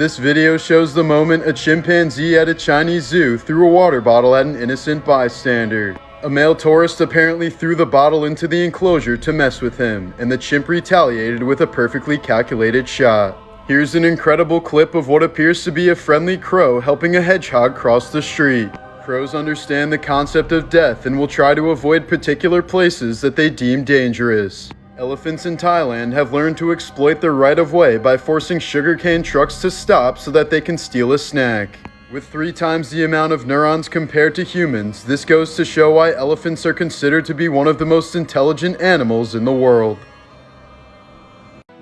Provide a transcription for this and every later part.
This video shows the moment a chimpanzee at a Chinese zoo threw a water bottle at an innocent bystander. A male tourist apparently threw the bottle into the enclosure to mess with him, and the chimp retaliated with a perfectly calculated shot. Here's an incredible clip of what appears to be a friendly crow helping a hedgehog cross the street. Crows understand the concept of death and will try to avoid particular places that they deem dangerous. Elephants in Thailand have learned to exploit their right-of-way by forcing sugarcane trucks to stop so that they can steal a snack. With 3 times the amount of neurons compared to humans, this goes to show why elephants are considered to be one of the most intelligent animals in the world.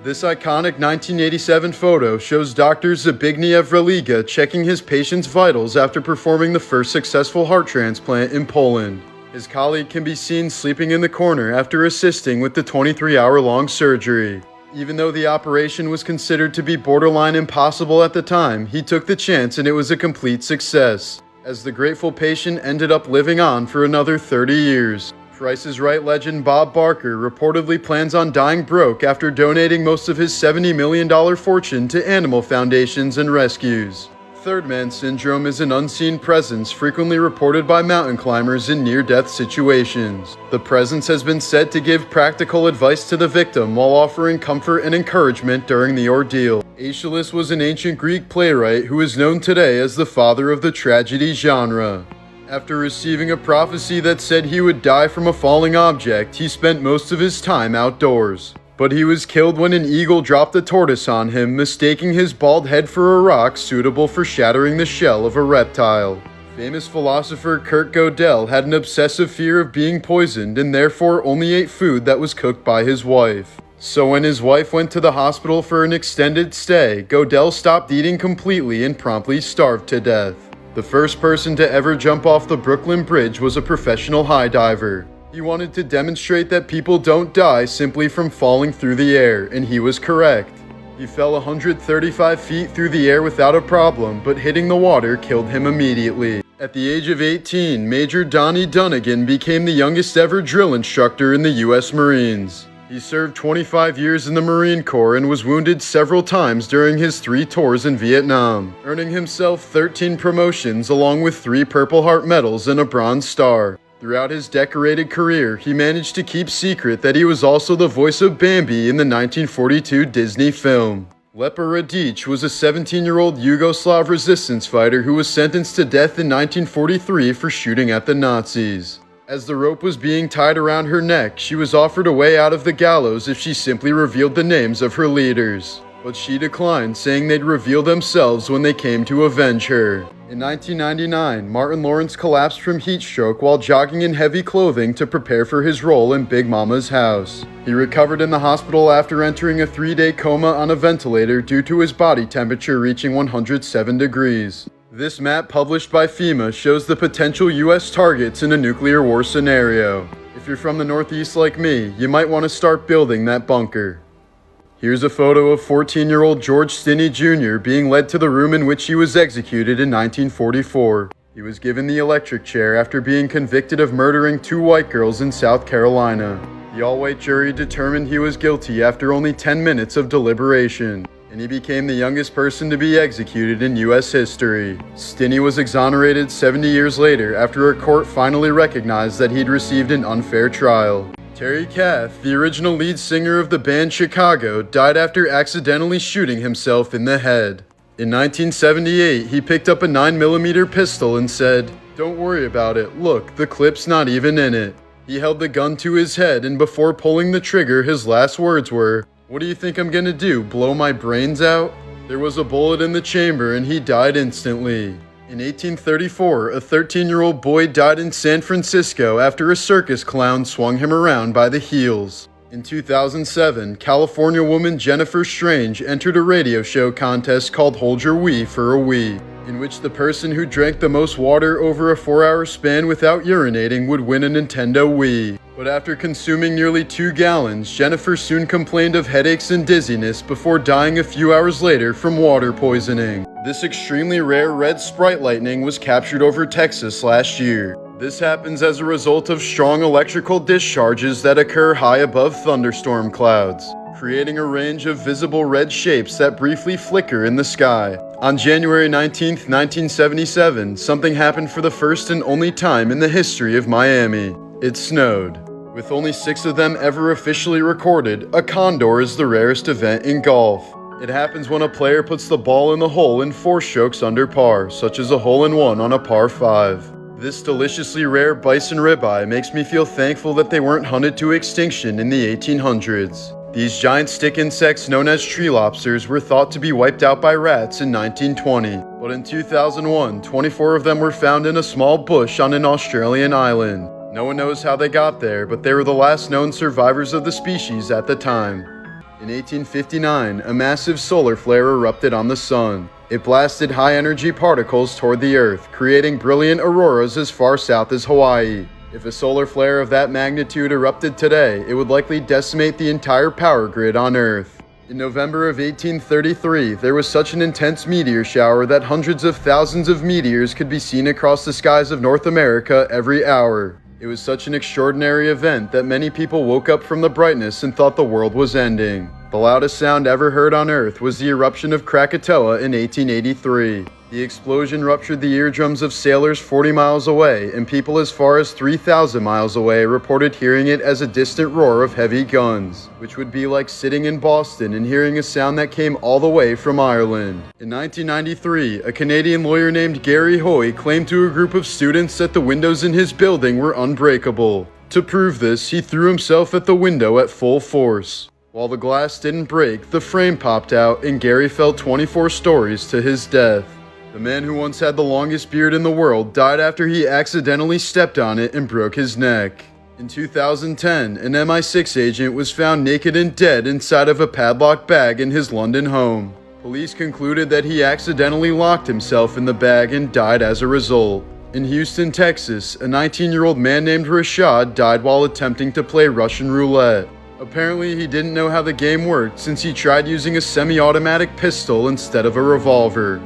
This iconic 1987 photo shows Dr. Zbigniew Religa checking his patient's vitals after performing the first successful heart transplant in Poland. His colleague can be seen sleeping in the corner after assisting with the 23-hour-long surgery. Even though the operation was considered to be borderline impossible at the time, he took the chance and it was a complete success, as the grateful patient ended up living on for another 30 years. Price is Right legend Bob Barker reportedly plans on dying broke after donating most of his $70 million fortune to animal foundations and rescues. Third man syndrome is an unseen presence frequently reported by mountain climbers in near-death situations. The presence has been said to give practical advice to the victim while offering comfort and encouragement during the ordeal. Aeschylus was an ancient Greek playwright who is known today as the father of the tragedy genre. After receiving a prophecy that said he would die from a falling object, he spent most of his time outdoors. But he was killed when an eagle dropped a tortoise on him, mistaking his bald head for a rock suitable for shattering the shell of a reptile. Famous philosopher Kurt Gödel had an obsessive fear of being poisoned and therefore only ate food that was cooked by his wife. So when his wife went to the hospital for an extended stay, Gödel stopped eating completely and promptly starved to death. The first person to ever jump off the Brooklyn Bridge was a professional high diver. He wanted to demonstrate that people don't die simply from falling through the air, and he was correct. He fell 135 feet through the air without a problem, but hitting the water killed him immediately. At the age of 18, Major Donnie Dunnigan became the youngest ever drill instructor in the U.S. Marines. He served 25 years in the Marine Corps and was wounded several times during his 3 tours in Vietnam, earning himself 13 promotions along with 3 Purple Heart medals and a Bronze Star. Throughout his decorated career, he managed to keep secret that he was also the voice of Bambi in the 1942 Disney film. Lepa Radic was a 17-year-old Yugoslav resistance fighter who was sentenced to death in 1943 for shooting at the Nazis. As the rope was being tied around her neck, she was offered a way out of the gallows if she simply revealed the names of her leaders. But she declined, saying they'd reveal themselves when they came to avenge her. In 1999, Martin Lawrence collapsed from heat stroke while jogging in heavy clothing to prepare for his role in Big Mama's House. He recovered in the hospital after entering a 3-day coma on a ventilator due to his body temperature reaching 107 degrees. This map published by FEMA shows the potential U.S. targets in a nuclear war scenario. If you're from the Northeast like me, you might want to start building that bunker. Here's a photo of 14-year-old George Stinney Jr. being led to the room in which he was executed in 1944. He was given the electric chair after being convicted of murdering 2 white girls in South Carolina. The all-white jury determined he was guilty after only 10 minutes of deliberation, and he became the youngest person to be executed in U.S. history. Stinney was exonerated 70 years later after a court finally recognized that he'd received an unfair trial. Terry Kath, the original lead singer of the band Chicago, died after accidentally shooting himself in the head. In 1978, he picked up a 9mm pistol and said, "Don't worry about it, look, the clip's not even in it." He held the gun to his head and before pulling the trigger, his last words were, "What do you think I'm gonna do, blow my brains out?" There was a bullet in the chamber and he died instantly. In 1834, a 13-year-old boy died in San Francisco after a circus clown swung him around by the heels. In 2007, California woman Jennifer Strange entered a radio show contest called Hold Your Wee for a Wee, in which the person who drank the most water over a 4-hour span without urinating would win a Nintendo Wii. But after consuming nearly 2 gallons, Jennifer soon complained of headaches and dizziness before dying a few hours later from water poisoning. This extremely rare red Sprite lightning was captured over Texas last year. This happens as a result of strong electrical discharges that occur high above thunderstorm clouds, creating a range of visible red shapes that briefly flicker in the sky. On January 19, 1977, something happened for the first and only time in the history of Miami. It snowed. With only 6 of them ever officially recorded, a condor is the rarest event in golf. It happens when a player puts the ball in the hole in 4 strokes under par, such as a hole-in-one on a par 5. This deliciously rare bison ribeye makes me feel thankful that they weren't hunted to extinction in the 1800s. These giant stick insects known as tree lobsters were thought to be wiped out by rats in 1920, but in 2001, 24 of them were found in a small bush on an Australian island. No one knows how they got there, but they were the last known survivors of the species at the time. In 1859, a massive solar flare erupted on the sun. It blasted high-energy particles toward the Earth, creating brilliant auroras as far south as Hawaii. If a solar flare of that magnitude erupted today, it would likely decimate the entire power grid on Earth. In November of 1833, there was such an intense meteor shower that hundreds of thousands of meteors could be seen across the skies of North America every hour. It was such an extraordinary event that many people woke up from the brightness and thought the world was ending. The loudest sound ever heard on Earth was the eruption of Krakatoa in 1883. The explosion ruptured the eardrums of sailors 40 miles away, and people as far as 3,000 miles away reported hearing it as a distant roar of heavy guns, which would be like sitting in Boston and hearing a sound that came all the way from Ireland. In 1993, a Canadian lawyer named Gary Hoy claimed to a group of students that the windows in his building were unbreakable. To prove this, he threw himself at the window at full force. While the glass didn't break, the frame popped out and Gary fell 24 stories to his death. The man who once had the longest beard in the world died after he accidentally stepped on it and broke his neck. In 2010, an MI6 agent was found naked and dead inside of a padlocked bag in his London home. Police concluded that he accidentally locked himself in the bag and died as a result. In Houston, Texas, a 19-year-old man named Rashad died while attempting to play Russian roulette. Apparently, he didn't know how the game worked since he tried using a semi-automatic pistol instead of a revolver.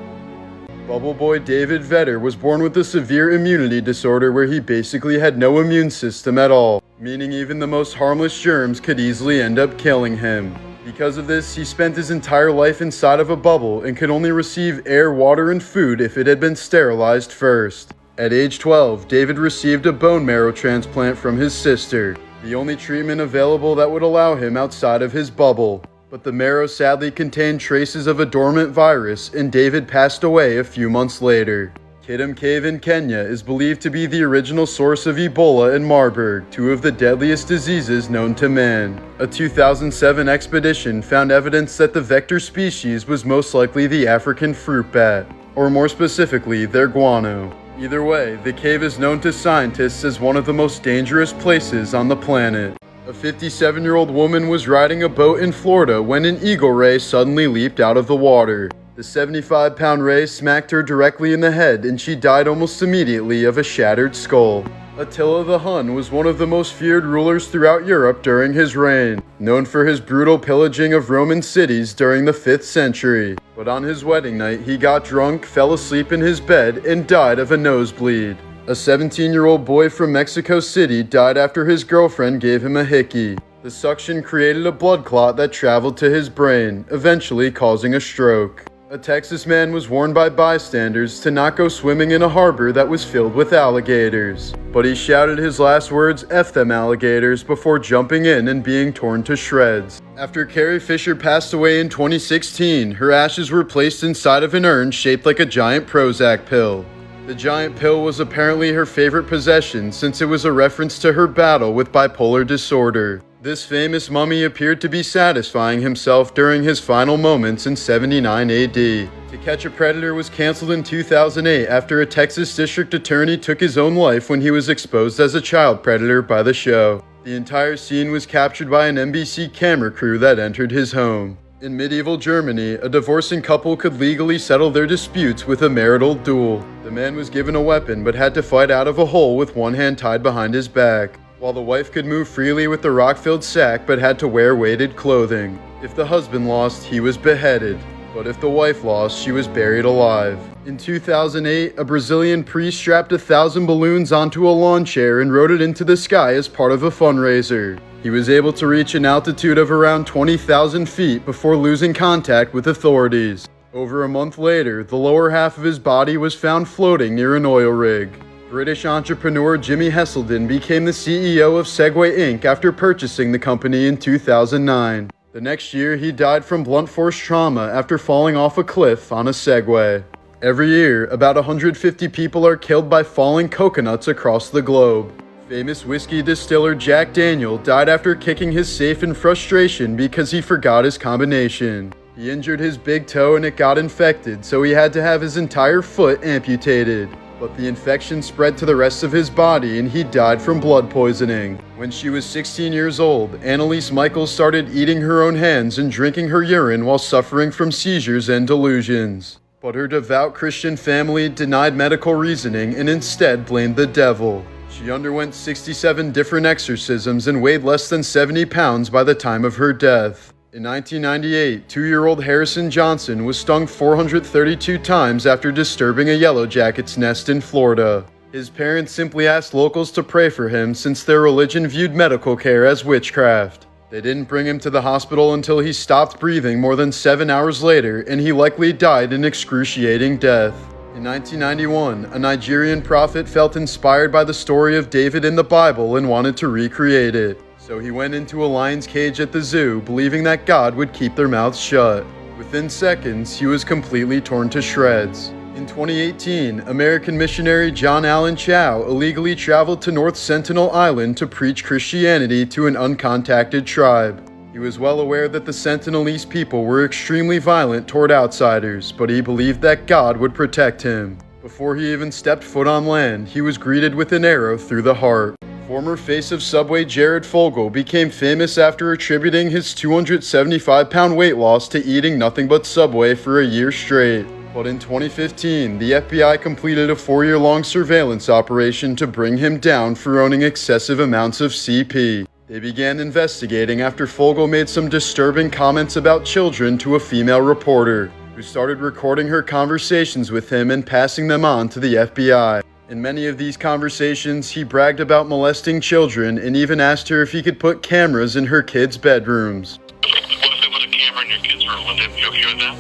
Bubble boy David Vetter was born with a severe immunity disorder where he basically had no immune system at all, meaning even the most harmless germs could easily end up killing him. Because of this, he spent his entire life inside of a bubble and could only receive air, water, and food if it had been sterilized first. At age 12, David received a bone marrow transplant from his sister, the only treatment available that would allow him outside of his bubble. But the marrow sadly contained traces of a dormant virus, and David passed away a few months later. Kidum Cave in Kenya is believed to be the original source of Ebola and Marburg, 2 of the deadliest diseases known to man. A 2007 expedition found evidence that the vector species was most likely the African fruit bat, or more specifically, their guano. Either way, the cave is known to scientists as one of the most dangerous places on the planet. A 57-year-old woman was riding a boat in Florida when an eagle ray suddenly leaped out of the water. The 75-pound ray smacked her directly in the head and she died almost immediately of a shattered skull. Attila the Hun was one of the most feared rulers throughout Europe during his reign, known for his brutal pillaging of Roman cities during the 5th century. But on his wedding night, he got drunk, fell asleep in his bed, and died of a nosebleed. A 17-year-old boy from Mexico City died after his girlfriend gave him a hickey. The suction created a blood clot that traveled to his brain, eventually causing a stroke. A Texas man was warned by bystanders to not go swimming in a harbor that was filled with alligators. But he shouted his last words, "F them alligators," before jumping in and being torn to shreds. After Carrie Fisher passed away in 2016, her ashes were placed inside of an urn shaped like a giant Prozac pill. The giant pill was apparently her favorite possession since it was a reference to her battle with bipolar disorder. This famous mummy appeared to be satisfying himself during his final moments in 79 AD. To Catch a Predator was canceled in 2008 after a Texas district attorney took his own life when he was exposed as a child predator by the show. The entire scene was captured by an NBC camera crew that entered his home. In medieval Germany, a divorcing couple could legally settle their disputes with a marital duel. The man was given a weapon but had to fight out of a hole with one hand tied behind his back, while the wife could move freely with the rock-filled sack but had to wear weighted clothing. If the husband lost, he was beheaded, but if the wife lost, she was buried alive. In 2008, a Brazilian priest strapped 1,000 balloons onto a lawn chair and rode it into the sky as part of a fundraiser. He was able to reach an altitude of around 20,000 feet before losing contact with authorities. Over a month later, the lower half of his body was found floating near an oil rig. British entrepreneur Jimmy Heselden became the CEO of Segway Inc. after purchasing the company in 2009. The next year, he died from blunt force trauma after falling off a cliff on a Segway. Every year, about 150 people are killed by falling coconuts across the globe. Famous whiskey distiller Jack Daniel died after kicking his safe in frustration because he forgot his combination. He injured his big toe and it got infected, so he had to have his entire foot amputated. But the infection spread to the rest of his body and he died from blood poisoning. When she was 16 years old, Annalise Michaels started eating her own hands and drinking her urine while suffering from seizures and delusions. But her devout Christian family denied medical reasoning and instead blamed the devil. She underwent 67 different exorcisms and weighed less than 70 pounds by the time of her death. In 1998, 2-year-old Harrison Johnson was stung 432 times after disturbing a yellow jacket's nest in Florida. His parents simply asked locals to pray for him since their religion viewed medical care as witchcraft. They didn't bring him to the hospital until he stopped breathing more than 7 hours later, and he likely died an excruciating death. In 1991, a Nigerian prophet felt inspired by the story of David in the Bible and wanted to recreate it. So he went into a lion's cage at the zoo, believing that God would keep their mouths shut. Within seconds, he was completely torn to shreds. In 2018, American missionary John Allen Chow illegally traveled to North Sentinel Island to preach Christianity to an uncontacted tribe. He was well aware that the Sentinelese people were extremely violent toward outsiders, but he believed that God would protect him. Before he even stepped foot on land, he was greeted with an arrow through the heart. Former face of Subway Jared Fogle became famous after attributing his 275-pound weight loss to eating nothing but Subway for a year straight. But in 2015, the FBI completed a 4-year-long surveillance operation to bring him down for owning excessive amounts of CP. They began investigating after Fogle made some disturbing comments about children to a female reporter, who started recording her conversations with him and passing them on to the FBI. In many of these conversations, he bragged about molesting children and even asked her if he could put cameras in her kids' bedrooms. What if they put a camera in your kid's room? Would you okay with that?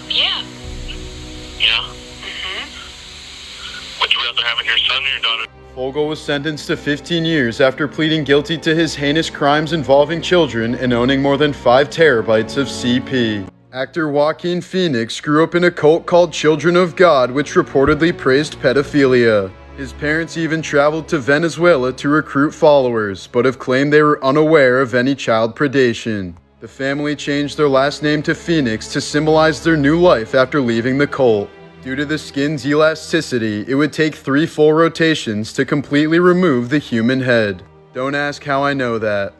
Yeah. Yeah? Would you rather have it your son or your daughter? Fogle was sentenced to 15 years after pleading guilty to his heinous crimes involving children and owning more than 5 terabytes of CP. Actor Joaquin Phoenix grew up in a cult called Children of God, which reportedly praised pedophilia. His parents even traveled to Venezuela to recruit followers, but have claimed they were unaware of any child predation. The family changed their last name to Phoenix to symbolize their new life after leaving the cult. Due to the skin's elasticity, it would take 3 full rotations to completely remove the human head. Don't ask how I know that.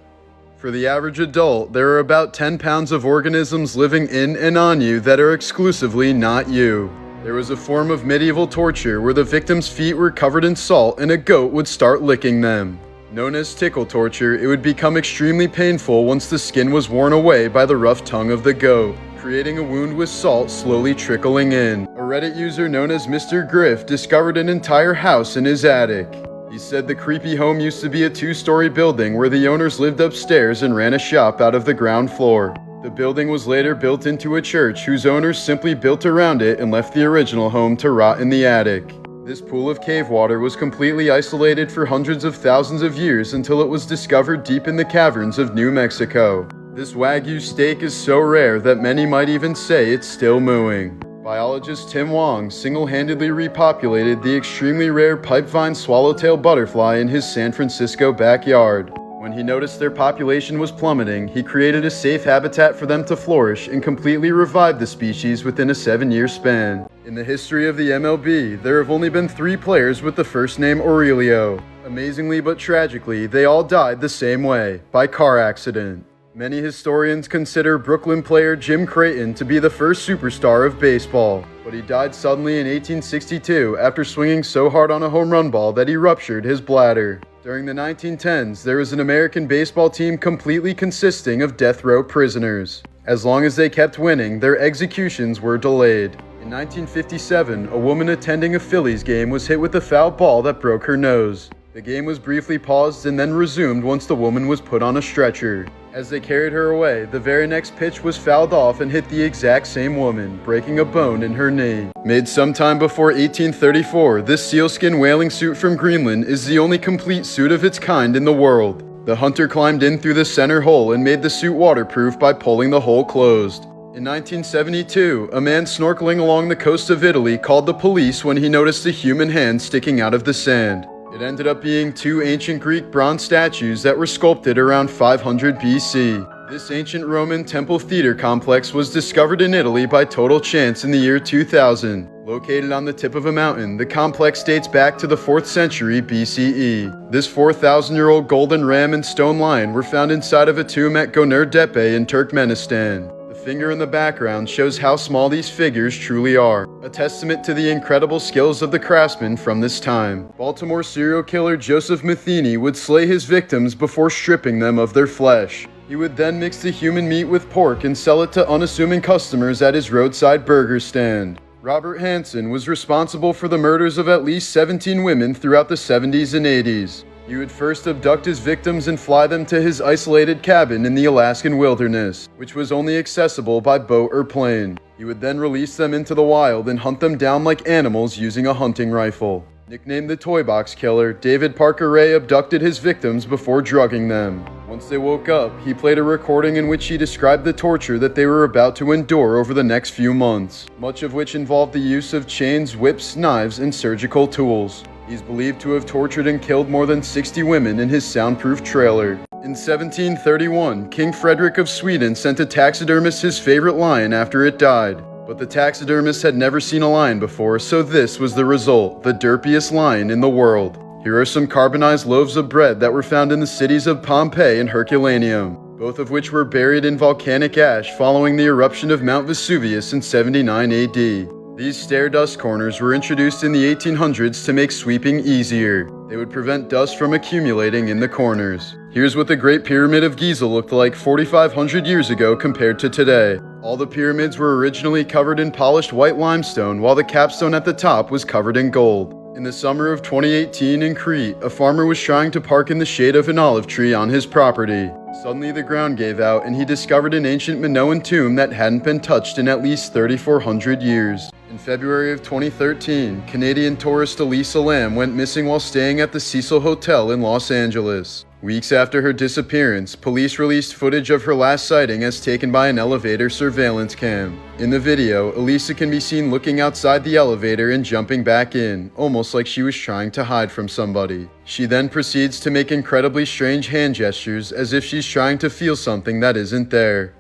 For the average adult, there are about 10 pounds of organisms living in and on you that are exclusively not you. There was a form of medieval torture where the victim's feet were covered in salt and a goat would start licking them. Known as tickle torture, it would become extremely painful once the skin was worn away by the rough tongue of the goat, creating a wound with salt slowly trickling in. A Reddit user known as Mr. Griff discovered an entire house in his attic. He said the creepy home used to be a 2-story building where the owners lived upstairs and ran a shop out of the ground floor. The building was later built into a church whose owners simply built around it and left the original home to rot in the attic. This pool of cave water was completely isolated for hundreds of thousands of years until it was discovered deep in the caverns of New Mexico. This Wagyu steak is so rare that many might even say it's still mooing. Biologist Tim Wong single-handedly repopulated the extremely rare pipevine swallowtail butterfly in his San Francisco backyard. When he noticed their population was plummeting, he created a safe habitat for them to flourish and completely revived the species within a 7-year span. In the history of the MLB, there have only been 3 players with the first name Aurelio. Amazingly but tragically, they all died the same way, by car accident. Many historians consider Brooklyn player Jim Creighton to be the first superstar of baseball, but he died suddenly in 1862 after swinging so hard on a home run ball that he ruptured his bladder. During the 1910s, there was an American baseball team completely consisting of death row prisoners. As long as they kept winning, their executions were delayed. In 1957, a woman attending a Phillies game was hit with a foul ball that broke her nose. The game was briefly paused and then resumed once the woman was put on a stretcher. As they carried her away, the very next pitch was fouled off and hit the exact same woman, breaking a bone in her knee. Made sometime before 1834, this sealskin whaling suit from Greenland is the only complete suit of its kind in the world. The hunter climbed in through the center hole and made the suit waterproof by pulling the hole closed. In 1972, a man snorkeling along the coast of Italy called the police when he noticed a human hand sticking out of the sand. It ended up being two ancient Greek bronze statues that were sculpted around 500 BC. This ancient Roman temple theater complex was discovered in Italy by total chance in the year 2000. Located on the tip of a mountain, the complex dates back to the 4th century BCE. This 4,000-year-old golden ram and stone lion were found inside of a tomb at Göner Tepe in Turkmenistan. The finger in the background shows how small these figures truly are, a testament to the incredible skills of the craftsmen from this time. Baltimore serial killer Joseph Matheny would slay his victims before stripping them of their flesh. He would then mix the human meat with pork and sell it to unassuming customers at his roadside burger stand. Robert Hansen was responsible for the murders of at least 17 women throughout the 70s and 80s. He would first abduct his victims and fly them to his isolated cabin in the Alaskan wilderness, which was only accessible by boat or plane. He would then release them into the wild and hunt them down like animals using a hunting rifle. Nicknamed the Toy Box Killer, David Parker Ray abducted his victims before drugging them. Once they woke up, he played a recording in which he described the torture that they were about to endure over the next few months, much of which involved the use of chains, whips, knives, and surgical tools. He's believed to have tortured and killed more than 60 women in his soundproof trailer. In 1731, King Frederick of Sweden sent a taxidermist his favorite lion after it died. But the taxidermist had never seen a lion before, so this was the result, the derpiest lion in the world. Here are some carbonized loaves of bread that were found in the cities of Pompeii and Herculaneum, both of which were buried in volcanic ash following the eruption of Mount Vesuvius in 79 AD. These stair dust corners were introduced in the 1800s to make sweeping easier. They would prevent dust from accumulating in the corners. Here's what the Great Pyramid of Giza looked like 4,500 years ago compared to today. All the pyramids were originally covered in polished white limestone, while the capstone at the top was covered in gold. In the summer of 2018 in Crete, a farmer was trying to park in the shade of an olive tree on his property. Suddenly the ground gave out and he discovered an ancient Minoan tomb that hadn't been touched in at least 3,400 years. In February of 2013, Canadian tourist Elisa Lam went missing while staying at the Cecil Hotel in Los Angeles. Weeks after her disappearance, police released footage of her last sighting as taken by an elevator surveillance cam. In the video, Elisa can be seen looking outside the elevator and jumping back in, almost like she was trying to hide from somebody. She then proceeds to make incredibly strange hand gestures as if she's trying to feel something that isn't there.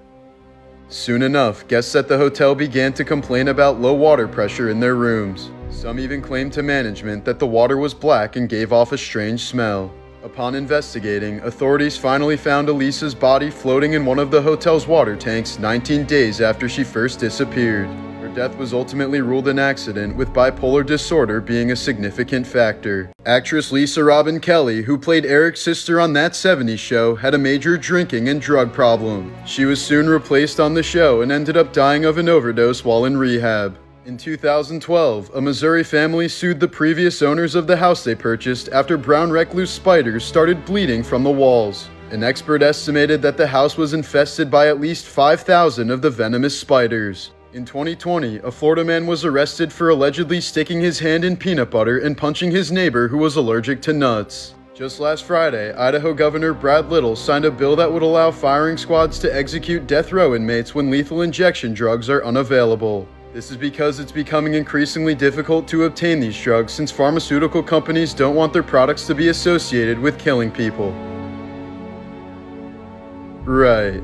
Soon enough, guests at the hotel began to complain about low water pressure in their rooms. Some even claimed to management that the water was black and gave off a strange smell. Upon investigating, authorities finally found Elisa's body floating in one of the hotel's water tanks 19 days after she first disappeared. Her death was ultimately ruled an accident, with bipolar disorder being a significant factor. Actress Lisa Robin Kelly, who played Eric's sister on That 70s Show, had a major drinking and drug problem. She was soon replaced on the show and ended up dying of an overdose while in rehab. In 2012, a Missouri family sued the previous owners of the house they purchased after brown recluse spiders started bleeding from the walls. An expert estimated that the house was infested by at least 5,000 of the venomous spiders. In 2020, a Florida man was arrested for allegedly sticking his hand in peanut butter and punching his neighbor who was allergic to nuts. Just last Friday, Idaho Governor Brad Little signed a bill that would allow firing squads to execute death row inmates when lethal injection drugs are unavailable. This is because it's becoming increasingly difficult to obtain these drugs since pharmaceutical companies don't want their products to be associated with killing people. Right.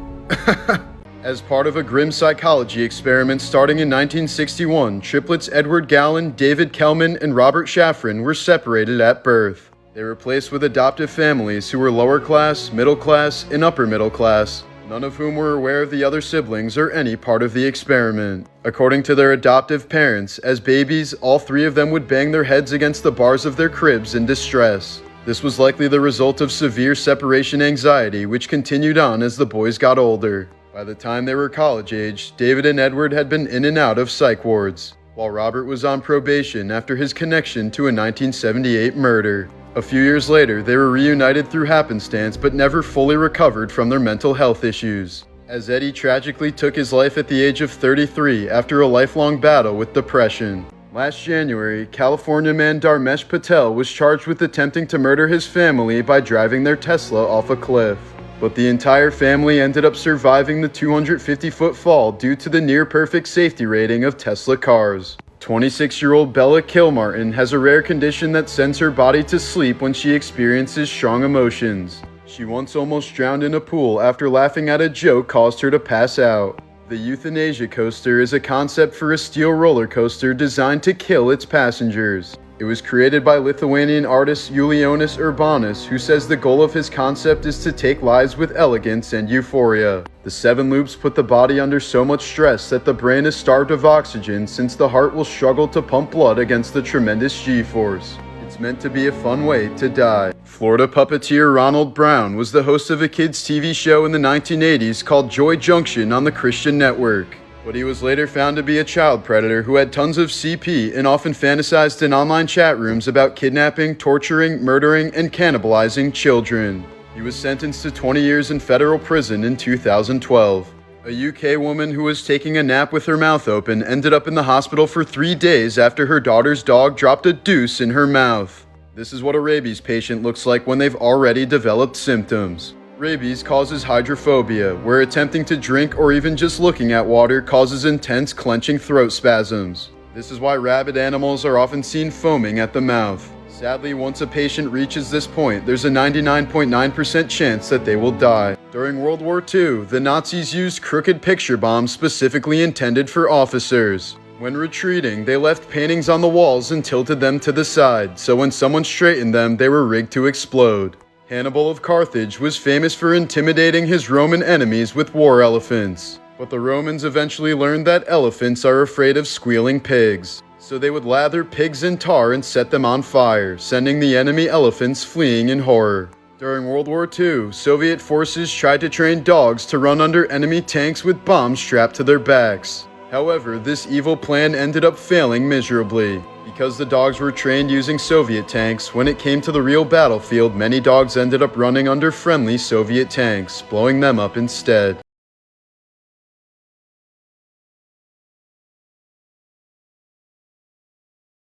As part of a grim psychology experiment starting in 1961, triplets Edward Gallen, David Kelman, and Robert Shafran were separated at birth. They were placed with adoptive families who were lower class, middle class, and upper middle class, none of whom were aware of the other siblings or any part of the experiment. According to their adoptive parents, as babies, all three of them would bang their heads against the bars of their cribs in distress. This was likely the result of severe separation anxiety, which continued on as the boys got older. By the time they were college age, David and Edward had been in and out of psych wards, while Robert was on probation after his connection to a 1978 murder. A few years later, they were reunited through happenstance but never fully recovered from their mental health issues, as Eddie tragically took his life at the age of 33 after a lifelong battle with depression. Last January, California man Dharmesh Patel was charged with attempting to murder his family by driving their Tesla off a cliff. But the entire family ended up surviving the 250-foot fall due to the near-perfect safety rating of Tesla cars. 26-year-old Bella Kilmartin has a rare condition that sends her body to sleep when she experiences strong emotions. She once almost drowned in a pool after laughing at a joke caused her to pass out. The euthanasia coaster is a concept for a steel roller coaster designed to kill its passengers. It was created by Lithuanian artist Julijonas Urbanas, who says the goal of his concept is to take lives with elegance and euphoria. The 7 loops put the body under so much stress that the brain is starved of oxygen, since the heart will struggle to pump blood against the tremendous G-force. It's meant to be a fun way to die. Florida puppeteer Ronald Brown was the host of a kids' TV show in the 1980s called Joy Junction on the Christian network. But he was later found to be a child predator who had tons of CP and often fantasized in online chat rooms about kidnapping, torturing, murdering, and cannibalizing children. He was sentenced to 20 years in federal prison in 2012. A UK woman who was taking a nap with her mouth open ended up in the hospital for 3 days after her daughter's dog dropped a deuce in her mouth. This is what a rabies patient looks like when they've already developed symptoms. Rabies causes hydrophobia, where attempting to drink or even just looking at water causes intense clenching throat spasms. This is why rabid animals are often seen foaming at the mouth. Sadly, once a patient reaches this point, there's a 99.9% chance that they will die. During World War II, the Nazis used crooked picture bombs specifically intended for officers. When retreating, they left paintings on the walls and tilted them to the side, so when someone straightened them, they were rigged to explode. Hannibal of Carthage was famous for intimidating his Roman enemies with war elephants. But the Romans eventually learned that elephants are afraid of squealing pigs. So they would lather pigs in tar and set them on fire, sending the enemy elephants fleeing in horror. During World War II, Soviet forces tried to train dogs to run under enemy tanks with bombs strapped to their backs. However, this evil plan ended up failing miserably. Because the dogs were trained using Soviet tanks, when it came to the real battlefield, many dogs ended up running under friendly Soviet tanks, blowing them up instead.